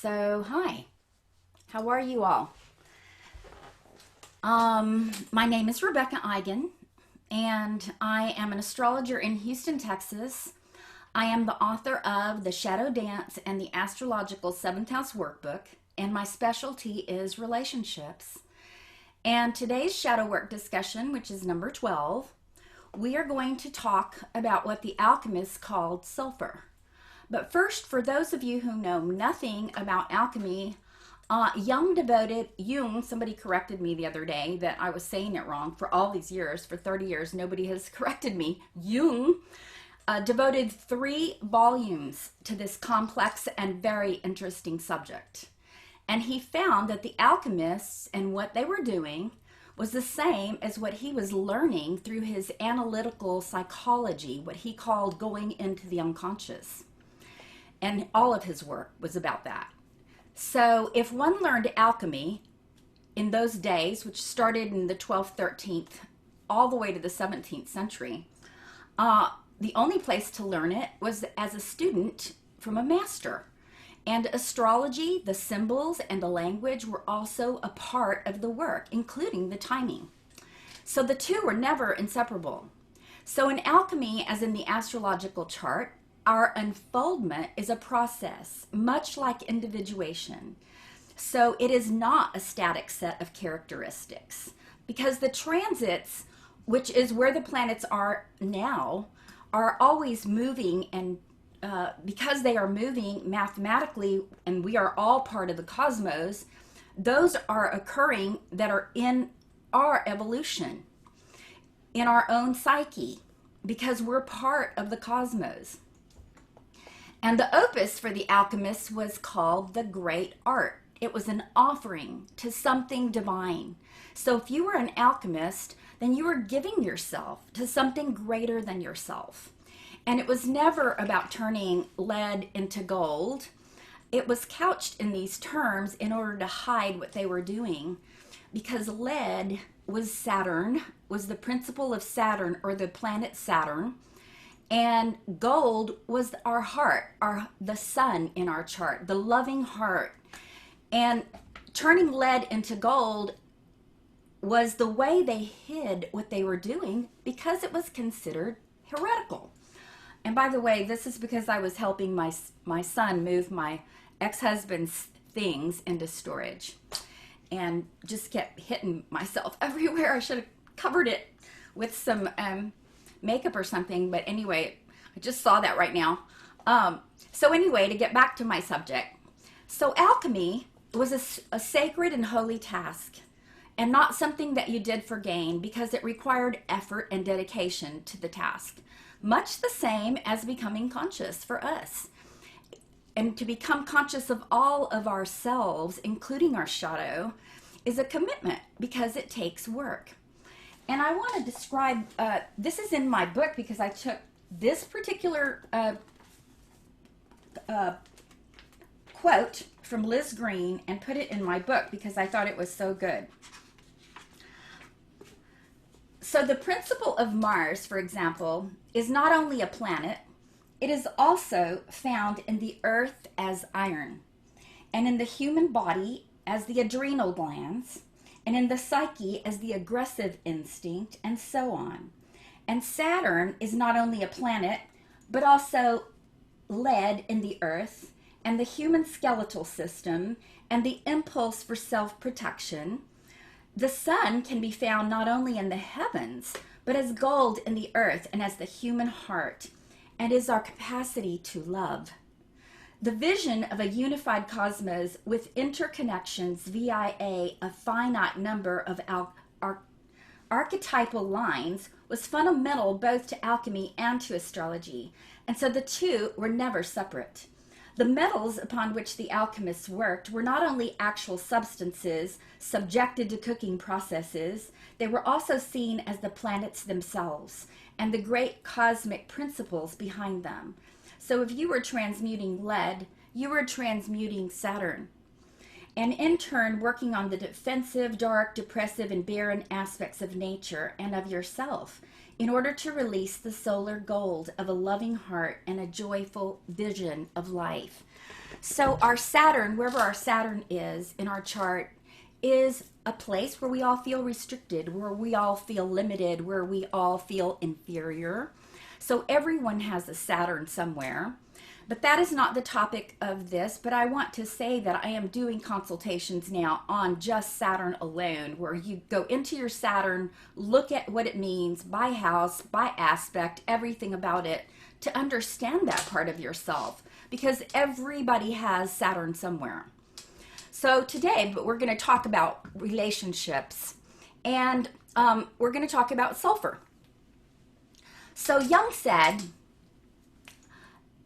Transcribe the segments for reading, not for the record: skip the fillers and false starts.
Hi, how are you all? My name is Rebecca Eigen, and I am an astrologer in Houston, Texas. I am the author of the Shadow Dance and the Astrological Seventh House Workbook, and my specialty is relationships. And today's shadow work discussion, which is number 12, we are going to talk about what the Alchemist called sulphur. But first, for those of you who know nothing about alchemy, Jung, somebody corrected me the other day that I was saying it wrong for all these years. For 30 years, nobody has corrected me. Jung devoted 3 volumes to this complex and very interesting subject. And he found that the alchemists and what they were doing was the same as what he was learning through his analytical psychology, what he called going into the unconscious. And all of his work was about that. So if one learned alchemy in those days, which started in the 12th, 13th, all the way to the 17th century, the only place to learn it was as a student from a master. And astrology, the symbols, and the language were also a part of the work, including the timing. So the two were never inseparable. So in alchemy, as in the astrological chart, our unfoldment is a process, much like individuation. So it is not a static set of characteristics, because the transits, which is where the planets are now, are always moving, and because they are moving mathematically, and we are all part of the cosmos, those are occurring that are in our evolution, in our own psyche, because we're part of the cosmos. And the opus for the alchemists was called the Great Art. It was an offering to something divine. So if you were an alchemist, then you were giving yourself to something greater than yourself. And it was never about turning lead into gold. It was couched in these terms in order to hide what they were doing, because lead was Saturn, was the principle of Saturn, or the planet Saturn. And gold was our heart, the sun in our chart, the loving heart. And turning lead into gold was the way they hid what they were doing, because it was considered heretical. And by the way, this is because I was helping my son move my ex-husband's things into storage, and just kept hitting myself everywhere. I should have covered it with some makeup or something, but anyway, I just saw that right now. So anyway, to get back to my subject, so alchemy was a sacred and holy task, and not something that you did for gain, because it required effort and dedication to the task, much the same as becoming conscious for us. And to become conscious of all of ourselves, including our shadow, is a commitment, because it takes work. And I want to describe, this is in my book, because I took this particular quote from Liz Green and put it in my book because I thought it was so good. So the principle of Mars, for example, is not only a planet, it is also found in the earth as iron, and in the human body as the adrenal glands, and in the psyche as the aggressive instinct, and so on. And Saturn is not only a planet, but also lead in the earth, and the human skeletal system, and the impulse for self-protection. The sun can be found not only in the heavens, but as gold in the earth, and as the human heart, and is our capacity to love. The vision of a unified cosmos with interconnections via a finite number of archetypal lines was fundamental both to alchemy and to astrology, and so the two were never separate. The metals upon which the alchemists worked were not only actual substances subjected to cooking processes, they were also seen as the planets themselves and the great cosmic principles behind them. So if you were transmuting lead, you were transmuting Saturn. And in turn, working on the defensive, dark, depressive, and barren aspects of nature and of yourself in order to release the solar gold of a loving heart and a joyful vision of life. So our Saturn, wherever our Saturn is in our chart, is a place where we all feel restricted, where we all feel limited, where we all feel inferior. So everyone has a Saturn somewhere. But that is not the topic of this, but I want to say that I am doing consultations now on just Saturn alone, where you go into your Saturn, look at what it means by house, by aspect, everything about it, to understand that part of yourself, because everybody has Saturn somewhere. So today, but we're going to talk about relationships, and we're going to talk about sulfur. So Jung said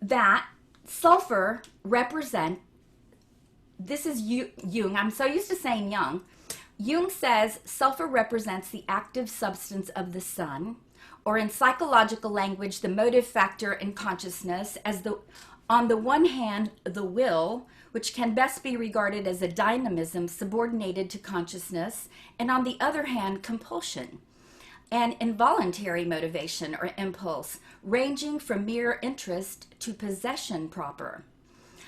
that sulfur represent, this is Jung, I'm so used to saying Jung. Jung says sulfur represents the active substance of the sun, or in psychological language, the motive factor in consciousness, as on the one hand, the will, which can best be regarded as a dynamism subordinated to consciousness, and on the other hand, compulsion, an involuntary motivation or impulse, ranging from mere interest to possession proper.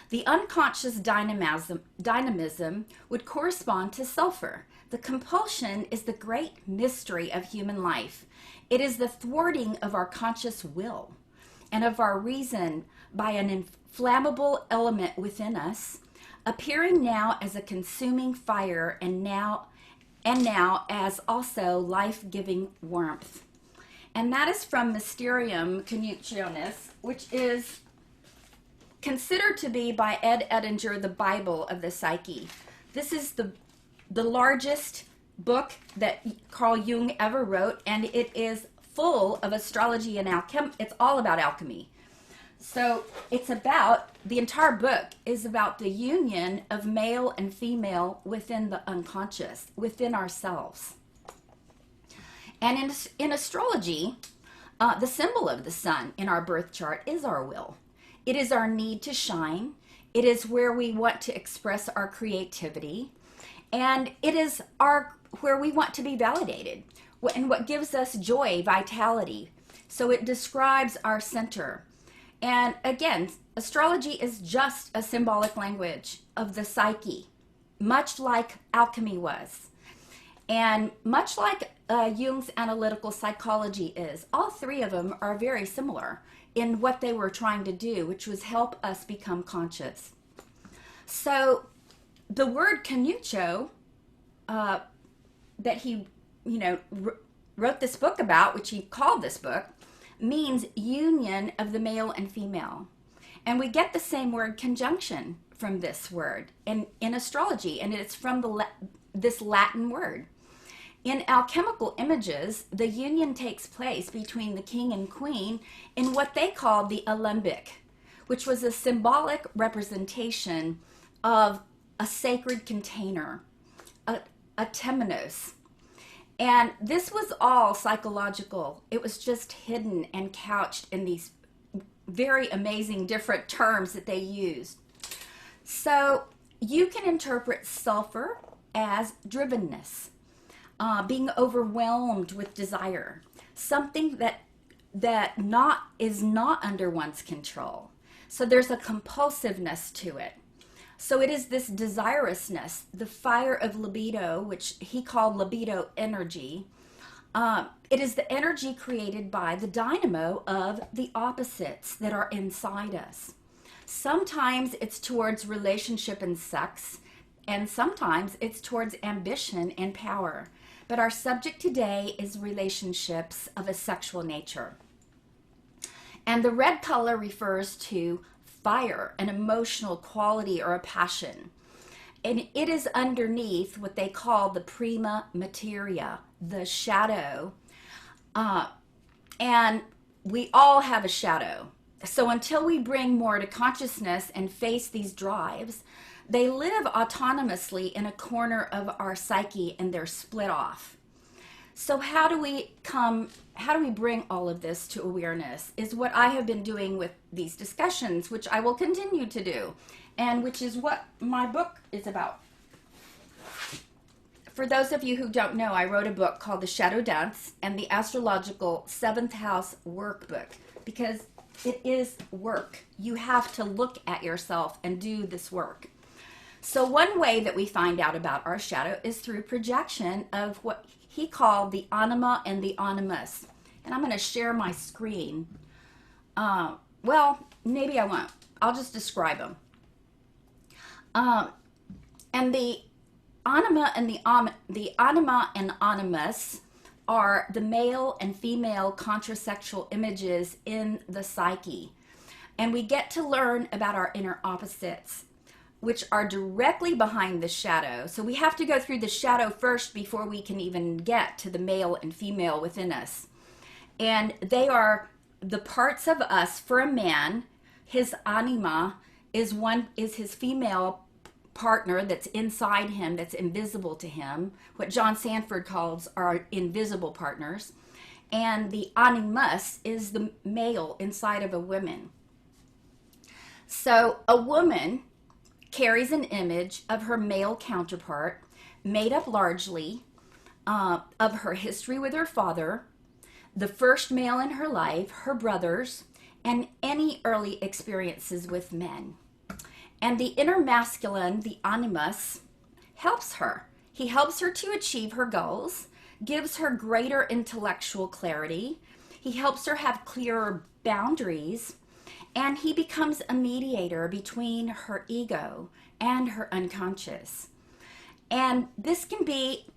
The unconscious dynamism would correspond to sulfur. The compulsion is the great mystery of human life. It is the thwarting of our conscious will and of our reason by an inflammable element within us, appearing now as a consuming fire and now as also life-giving warmth. And that is from Mysterium Coniunctionis, which is considered to be by Ed Edinger the Bible of the psyche. This is the largest book that Carl Jung ever wrote, and it is full of astrology and it's all about alchemy. So it's about, the entire book is about the union of male and female within the unconscious, within ourselves. And in astrology, the symbol of the sun in our birth chart is our will. It is our need to shine. It is where we want to express our creativity. And it is where we want to be validated and what gives us joy, vitality. So it describes our center. And again, astrology is just a symbolic language of the psyche, much like alchemy was. And much like Jung's analytical psychology is. All three of them are very similar in what they were trying to do, which was help us become conscious. So the word Coniunctio that he, wrote this book about, which he called this book, means union of the male and female. And we get the same word conjunction from this word in astrology, and it's from this Latin word. In alchemical images, the union takes place between the king and queen in what they called the alembic, which was a symbolic representation of a sacred container, a temenos. And this was all psychological. It was just hidden and couched in these very amazing different terms that they used. So you can interpret sulfur as drivenness, being overwhelmed with desire, something that is not under one's control. So there's a compulsiveness to it. So it is this desirousness, the fire of libido, which he called libido energy. It is the energy created by the dynamo of the opposites that are inside us. Sometimes it's towards relationship and sex, and sometimes it's towards ambition and power. But our subject today is relationships of a sexual nature. And the red color refers to fire, an emotional quality or a passion. And it is underneath what they call the prima materia, the shadow. And we all have a shadow. So until we bring more to consciousness and face these drives, they live autonomously in a corner of our psyche and they're split off. So how do we bring all of this to awareness is what I have been doing with these discussions, which I will continue to do, and which is what my book is about. For those of you who don't know, I wrote a book called The Shadow Dance and the Astrological 7th House Workbook, because It is work. You have to look at yourself and do this work. So one way that we find out about our shadow is through projection of what he called the anima and the animus. And I'm going to share my screen. Well, maybe I won't. I'll just describe them. And the anima and the anima and animus are the male and female contrasexual images in the psyche. And we get to learn about our inner opposites, which are directly behind the shadow. So we have to go through the shadow first before we can even get to the male and female within us. And they are the parts of us. For a man, his anima is his female partner that's inside him, that's invisible to him, what John Sanford calls our invisible partners. And the animus is the male inside of a woman. So a woman carries an image of her male counterpart, made up largely of her history with her father, the first male in her life, her brothers, and any early experiences with men. And the inner masculine, the animus, helps her. He helps her to achieve her goals, gives her greater intellectual clarity. He helps her have clearer boundaries, and he becomes a mediator between her ego and her unconscious. And this can be,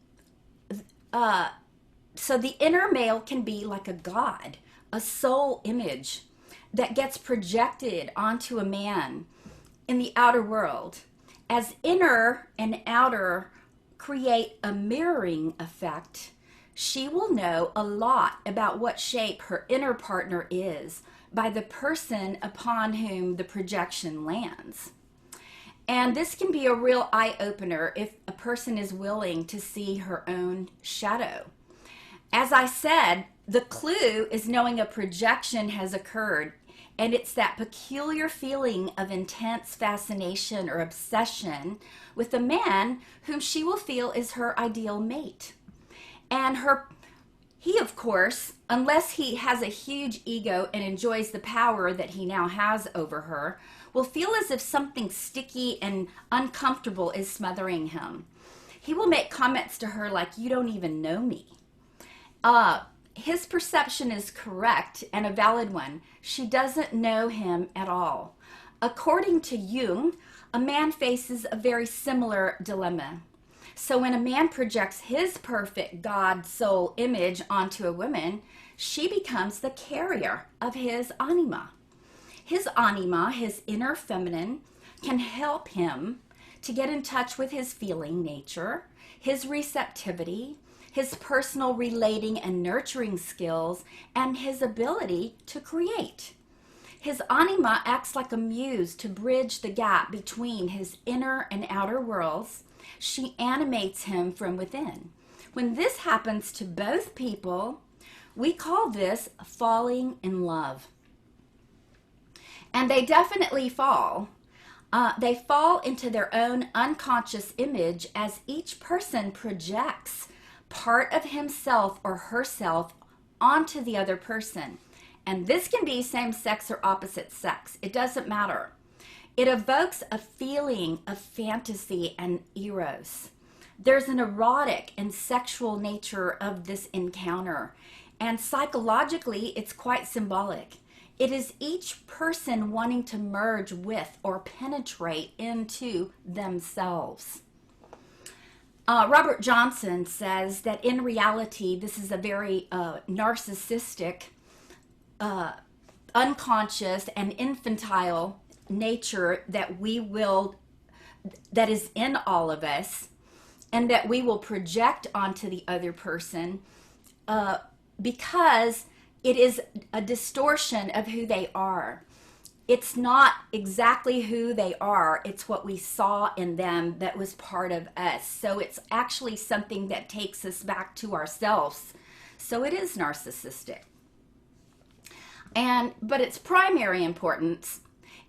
so the inner male can be like a god, a soul image that gets projected onto a man in the outer world. As inner and outer create a mirroring effect, she will know a lot about what shape her inner partner is by the person upon whom the projection lands. And this can be a real eye-opener if a person is willing to see her own shadow. As I said, the clue is knowing a projection has occurred, and it's that peculiar feeling of intense fascination or obsession with a man whom she will feel is her ideal mate. And he, of course, unless he has a huge ego and enjoys the power that he now has over her, will feel as if something sticky and uncomfortable is smothering him. He will make comments to her like, "You don't even know me." His perception is correct and a valid one. She doesn't know him at all. According to Jung, a man faces a very similar dilemma. So when a man projects his perfect God soul image onto a woman, she becomes the carrier of his anima. His anima, his inner feminine, can help him to get in touch with his feeling nature, his receptivity, his personal relating and nurturing skills, and his ability to create. His anima acts like a muse to bridge the gap between his inner and outer worlds. She animates him from within. When this happens to both people, we call this falling in love. And they definitely fall. They fall into their own unconscious image as each person projects part of himself or herself onto the other person. And this can be same sex or opposite sex. It doesn't matter. It evokes a feeling of fantasy and eros. There's an erotic and sexual nature of this encounter. And psychologically, it's quite symbolic. It is each person wanting to merge with or penetrate into themselves. Robert Johnson says that in reality, this is a very narcissistic, unconscious, and infantile nature that is in all of us, and that we will project onto the other person because it is a distortion of who they are. It's not exactly who they are. It's what we saw in them that was part of us. So it's actually something that takes us back to ourselves. So it is narcissistic. But its primary importance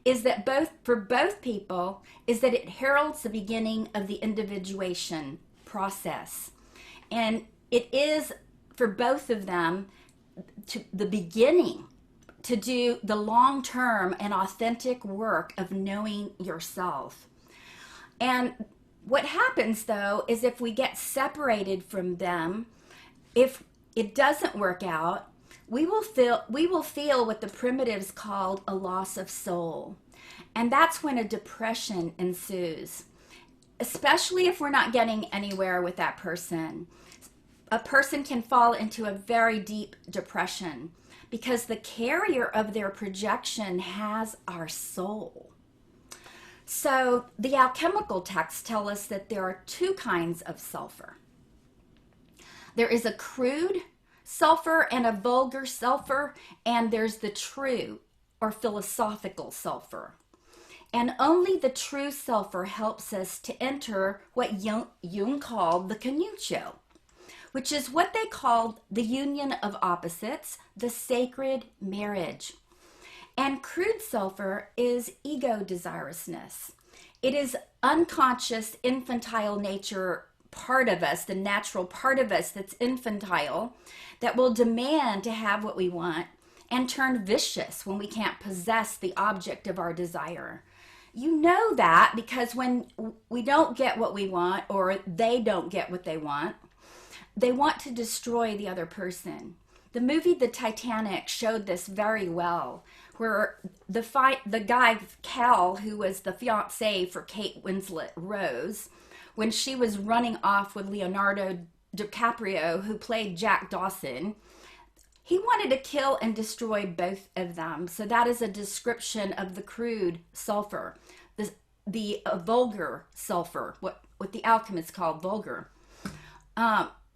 is that for both people is that it heralds the beginning of the individuation process. And it is for both of them to the beginning to do the long-term and authentic work of knowing yourself. And what happens though is if we get separated from them, if it doesn't work out, we will feel what the primitives called a loss of soul. And that's when a depression ensues, especially if we're not getting anywhere with that person. A person can fall into a very deep depression because the carrier of their projection has our soul. So the alchemical texts tell us that there are two kinds of sulfur. There is a crude sulfur and a vulgar sulfur, and there's the true or philosophical sulfur. And only the true sulfur helps us to enter what Jung called the Coniunctio, which is what they called the union of opposites, the sacred marriage. And crude sulfur is ego desirousness. It is unconscious, infantile nature part of us, the natural part of us that's infantile, that will demand to have what we want and turn vicious when we can't possess the object of our desire. You know that because when we don't get what we want or they don't get what they want to destroy the other person. The movie The Titanic showed this very well, where the guy, Cal, who was the fiancé for Kate Winslet, Rose, when she was running off with Leonardo DiCaprio, who played Jack Dawson, he wanted to kill and destroy both of them. So that is a description of the crude sulfur, the vulgar sulfur, what the alchemists called vulgar.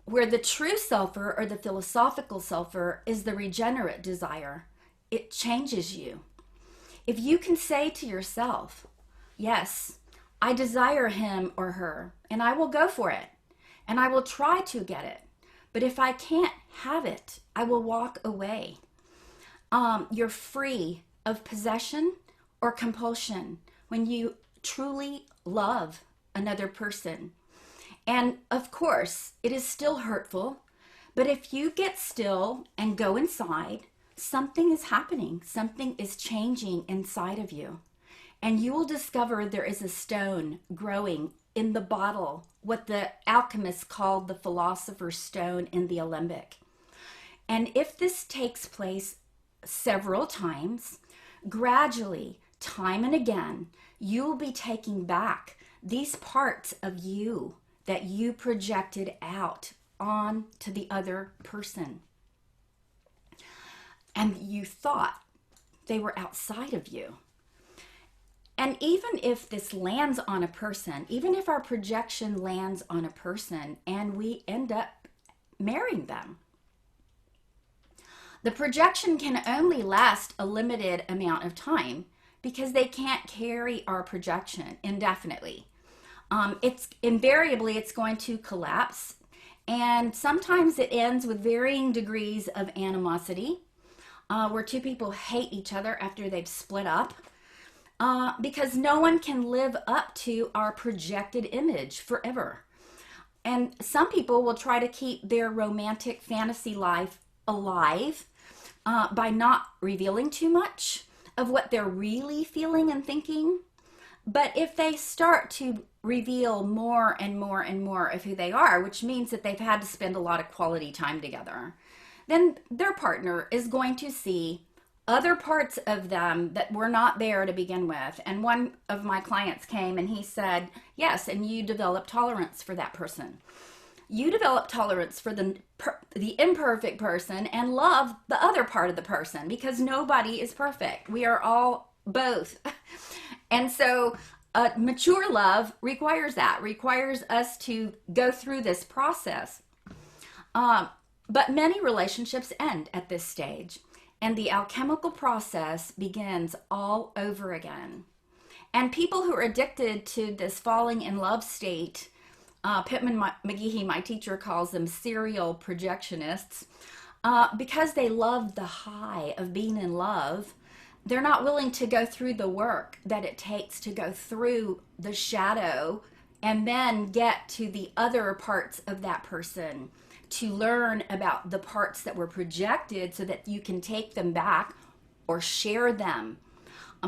Where the true sulfur or the philosophical sulfur is the regenerate desire. It changes you. If you can say to yourself, yes, I desire him or her, and I will go for it, and I will try to get it. But if I can't have it, I will walk away. You're free of possession or compulsion when you truly love another person. And of course, it is still hurtful, but if you get still and go inside, something is happening. Something is changing inside of you. And you will discover there is a stone growing in the bottle, what the alchemists called the philosopher's stone in the alembic. And if this takes place several times, gradually, time and again, you will be taking back these parts of you that you projected out on to the other person. And you thought they were outside of you. And even if this lands on a person, even if our projection lands on a person and we end up marrying them, the projection can only last a limited amount of time because they can't carry our projection indefinitely. It's going to collapse, and sometimes it ends with varying degrees of animosity, where two people hate each other after they've split up, because no one can live up to our projected image forever. And some people will try to keep their romantic fantasy life alive by not revealing too much of what they're really feeling and thinking. But if they start to reveal more and more and more of who they are, which means that they've had to spend a lot of quality time together, then their partner is going to see other parts of them that were not there to begin with. And one of my clients came and he said, yes, and you develop tolerance for that person. You develop tolerance for the imperfect person and love the other part of the person, because nobody is perfect. We are all both. And so mature love requires us to go through this process. But many relationships end at this stage, and the alchemical process begins all over again. And people who are addicted to this falling in love state, Pittman McGehee, my teacher, calls them serial projectionists, because they love the high of being in love. They're not willing to go through the work that it takes to go through the shadow and then get to the other parts of that person, to learn about the parts that were projected so that you can take them back or share them.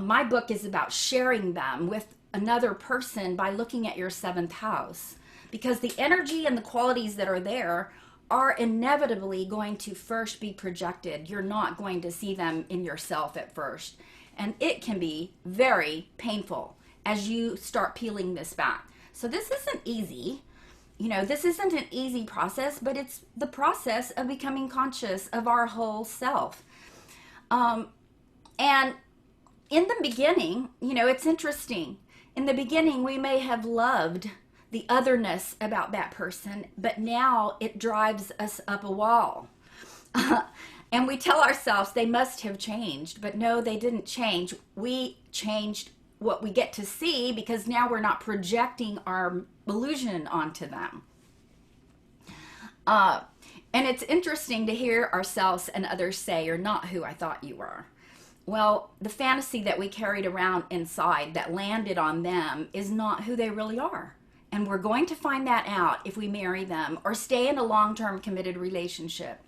My book is about sharing them with another person by looking at your seventh house, because the energy and the qualities that are there are inevitably going to first be projected. You're not going to see them in yourself at first. And it can be very painful as you start peeling this back. So this isn't easy. This isn't an easy process, but it's the process of becoming conscious of our whole self. And in the beginning, it's interesting. In the beginning, we may have loved the otherness about that person, but now it drives us up a wall. And we tell ourselves they must have changed, but no, they didn't change. We changed what we get to see because now we're not projecting our illusion onto them. And it's interesting to hear ourselves and others say, "You're not who I thought you were." Well, the fantasy that we carried around inside that landed on them is not who they really are. And we're going to find that out if we marry them or stay in a long-term committed relationship.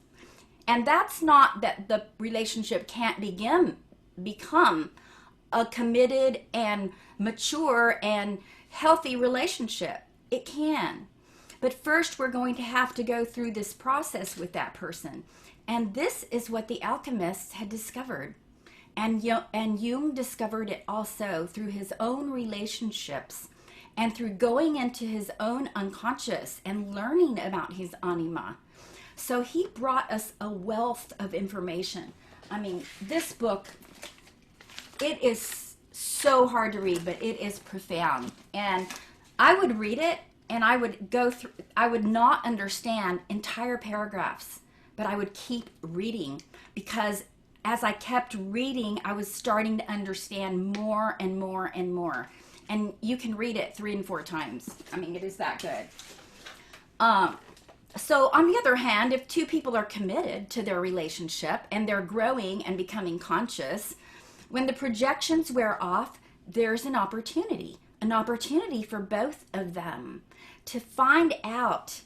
And that's not that the relationship can't become a committed and mature and healthy relationship. It can. But first, we're going to have to go through this process with that person. And this is what the Alchemists had discovered. And Jung discovered it also through his own relationships and through going into his own unconscious and learning about his anima. So he brought us a wealth of information. I mean, this book, it is so hard to read, but it is profound. And I would read it and I would not understand entire paragraphs, but I would keep reading, because as I kept reading, I was starting to understand more and more and more. And you can read it 3 and 4 times. I mean, it is that good. So on the other hand, if two people are committed to their relationship and they're growing and becoming conscious, when the projections wear off, there's an opportunity for both of them to find out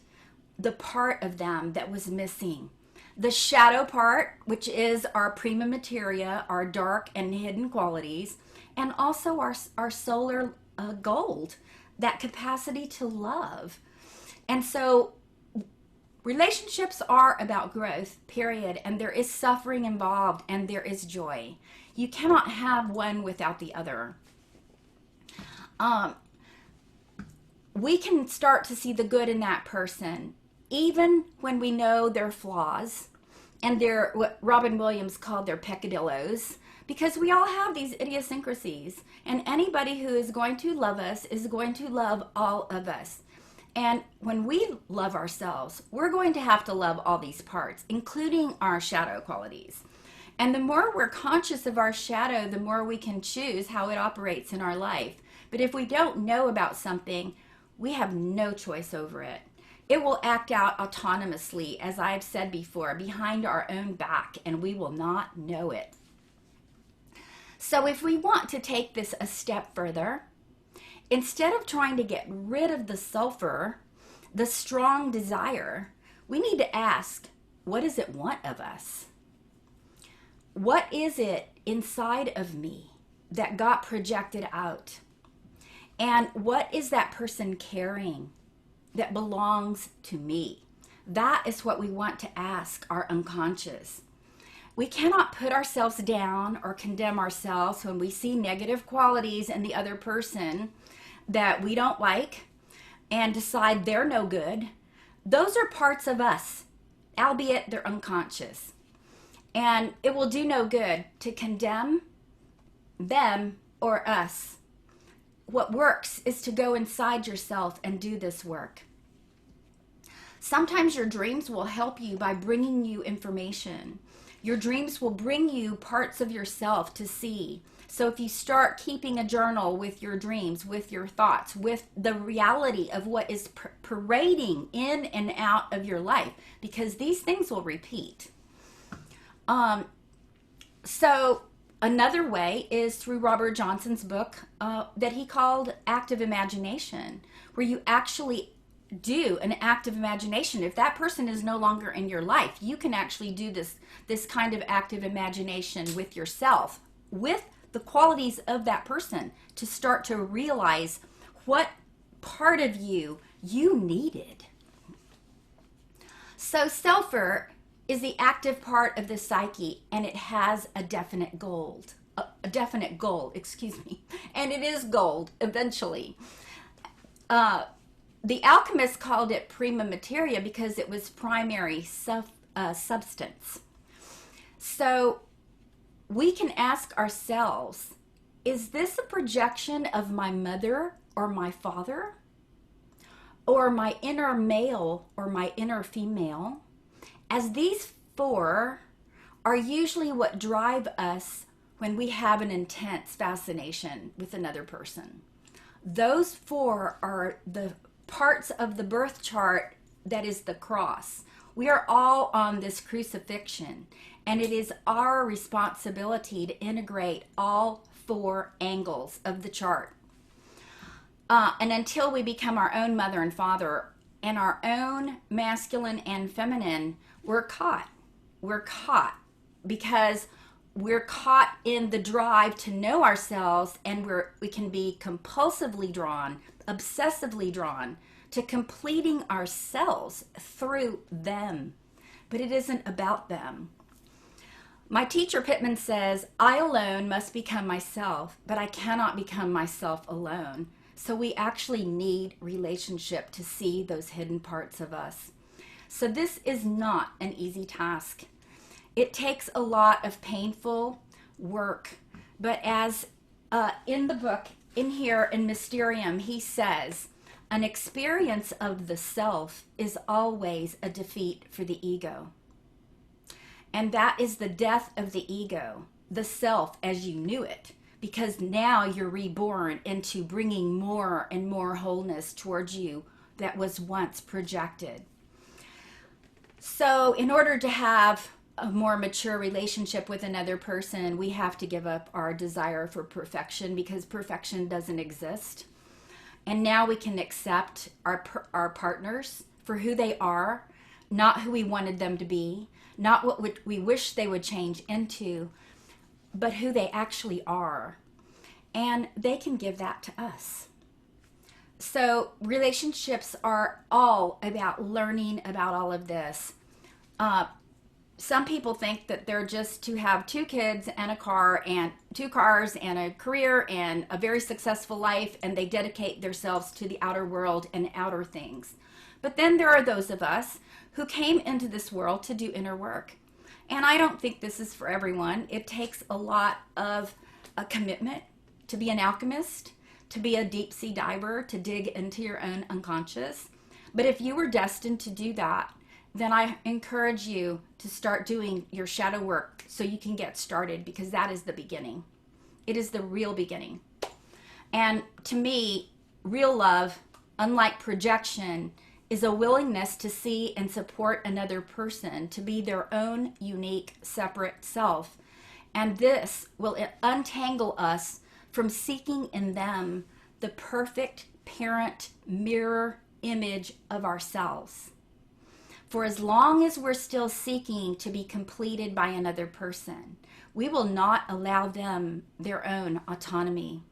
the part of them that was missing. The shadow part, which is our prima materia, our dark and hidden qualities, and also our solar gold, that capacity to love. And so relationships are about growth, period, and there is suffering involved and there is joy. You cannot have one without the other. We can start to see the good in that person, even when we know their flaws and their, what Robin Williams called their peccadillos, because we all have these idiosyncrasies, and anybody who is going to love us is going to love all of us. And when we love ourselves, we're going to have to love all these parts, including our shadow qualities. And the more we're conscious of our shadow, the more we can choose how it operates in our life. But if we don't know about something, we have no choice over it. It will act out autonomously, as I've said before, behind our own back, and we will not know it. So if we want to take this a step further, instead of trying to get rid of the sulphur, the strong desire, we need to ask, what does it want of us? What is it inside of me that got projected out? And what is that person carrying that belongs to me? That is what we want to ask our unconscious. We cannot put ourselves down or condemn ourselves when we see negative qualities in the other person that we don't like and decide they're no good. Those are parts of us, albeit they're unconscious. And it will do no good to condemn them or us. What works is to go inside yourself and do this work. Sometimes your dreams will help you by bringing you information. Your dreams will bring you parts of yourself to see. So if you start keeping a journal with your dreams, with your thoughts, with the reality of what is parading in and out of your life, because these things will repeat. So another way is through Robert Johnson's book that he called Active Imagination, where you actually do an active imagination. If that person is no longer in your life, you can actually do this kind of active imagination with yourself, with the qualities of that person, to start to realize what part of you needed. So Sulphur is the active part of the psyche, and it has a definite goal, and it is gold eventually. The Alchemist called it prima materia because it was primary substance. So we can ask ourselves, is this a projection of my mother or my father, or my inner male or my inner female? As these four are usually what drive us when we have an intense fascination with another person. Those four are the parts of the birth chart that is the cross. We are all on this crucifixion, and it is our responsibility to integrate all four angles of the chart. And until we become our own mother and father and our own masculine and feminine, we're caught. We're caught because we're caught in the drive to know ourselves, and we can be compulsively drawn, obsessively drawn to completing ourselves through them. But it isn't about them. My teacher Pittman says, I alone must become myself, but I cannot become myself alone. So we actually need relationship to see those hidden parts of us. So this is not an easy task. It takes a lot of painful work. But as in the book, in here in Mysterium, he says, an experience of the self is always a defeat for the ego. And that is the death of the ego, the self as you knew it, because now you're reborn into bringing more and more wholeness towards you that was once projected. So in order to have a more mature relationship with another person, we have to give up our desire for perfection, because perfection doesn't exist. And now we can accept our partners for who they are, not who we wanted them to be, not what we wish they would change into, but who they actually are. And they can give that to us. So relationships are all about learning about all of this. Some people think that they're just to have 2 kids and a car and 2 cars and a career and a very successful life, and they dedicate themselves to the outer world and outer things. But then there are those of us who came into this world to do inner work. And I don't think this is for everyone. It takes a lot of a commitment to be an alchemist, to be a deep sea diver, to dig into your own unconscious. But if you were destined to do that, then I encourage you to start doing your shadow work so you can get started, because that is the beginning. It is the real beginning. And to me, real love, unlike projection, is a willingness to see and support another person to be their own unique, separate self. And this will untangle us from seeking in them the perfect parent mirror image of ourselves. For as long as we're still seeking to be completed by another person, we will not allow them their own autonomy.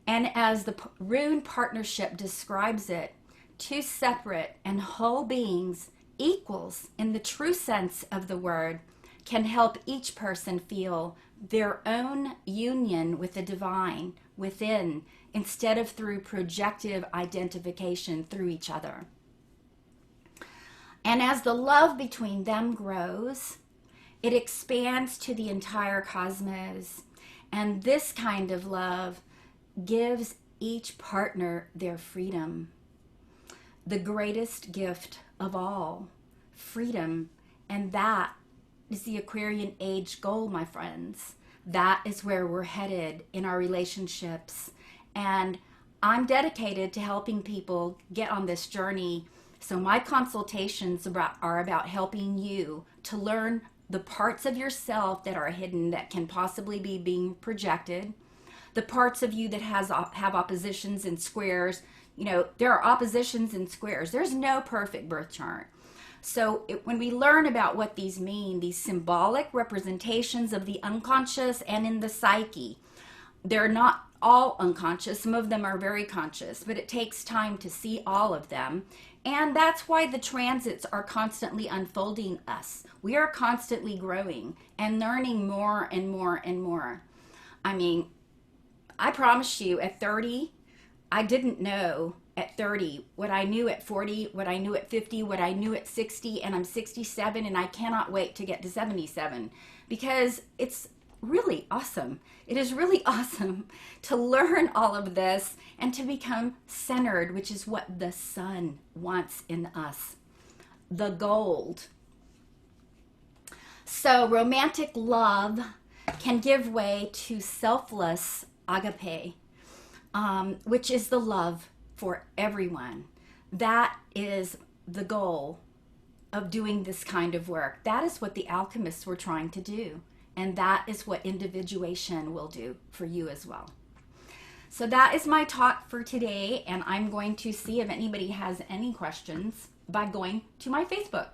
And as the rune partnership describes it, 2 separate and whole beings, equals in the true sense of the word, can help each person feel their own union with the divine within, instead of through projective identification through each other. And as the love between them grows, it expands to the entire cosmos. And this kind of love gives each partner their freedom. The greatest gift of all, freedom. And that is the Aquarian age goal, my friends. That is where we're headed in our relationships. And I'm dedicated to helping people get on this journey. So my consultations are about helping you to learn the parts of yourself that are hidden, that can possibly be being projected, the parts of you that have oppositions and squares You know, there are oppositions and squares. There's no perfect birth chart. So when we learn about what these mean, these symbolic representations of the unconscious and in the psyche, they're not all unconscious. Some of them are very conscious, but it takes time to see all of them. And that's why the transits are constantly unfolding us. We are constantly growing and learning more and more and more. I mean, I promise you, at 30, I didn't know at 30 what I knew at 40, what I knew at 50, what I knew at 60, and I'm 67, and I cannot wait to get to 77 because it's really awesome. It is really awesome to learn all of this and to become centered, which is what the sun wants in us, the gold. So romantic love can give way to selfless agape, which is the love for everyone. That is the goal of doing this kind of work. That is what the alchemists were trying to do. And that is what individuation will do for you as well. So that is my talk for today. And I'm going to see if anybody has any questions by going to my Facebook.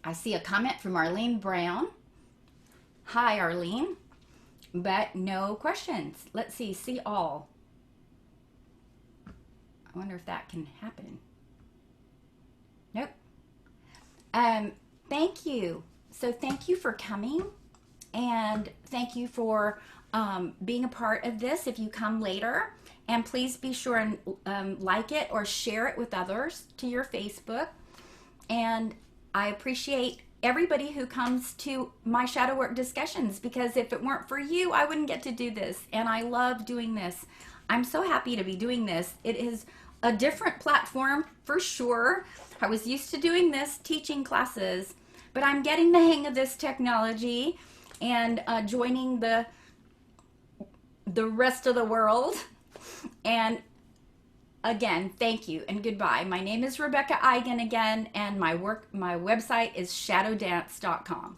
I see a comment from Arlene Brown. Hi, Arlene, but no questions. Let's see all. I wonder if that can happen. Nope. Thank you. So thank you for coming, and thank you for being a part of this if you come later. And please be sure and like it or share it with others to your Facebook. And I appreciate everybody who comes to my shadow work discussions, because if it weren't for you, I wouldn't get to do this. And I love doing this. I'm so happy to be doing this. It is a different platform for sure. I was used to doing this, teaching classes, but I'm getting the hang of this technology and joining the rest of the world. And again, thank you and goodbye. My name is Rebeca Eigen again, and my website is shadowdance.com.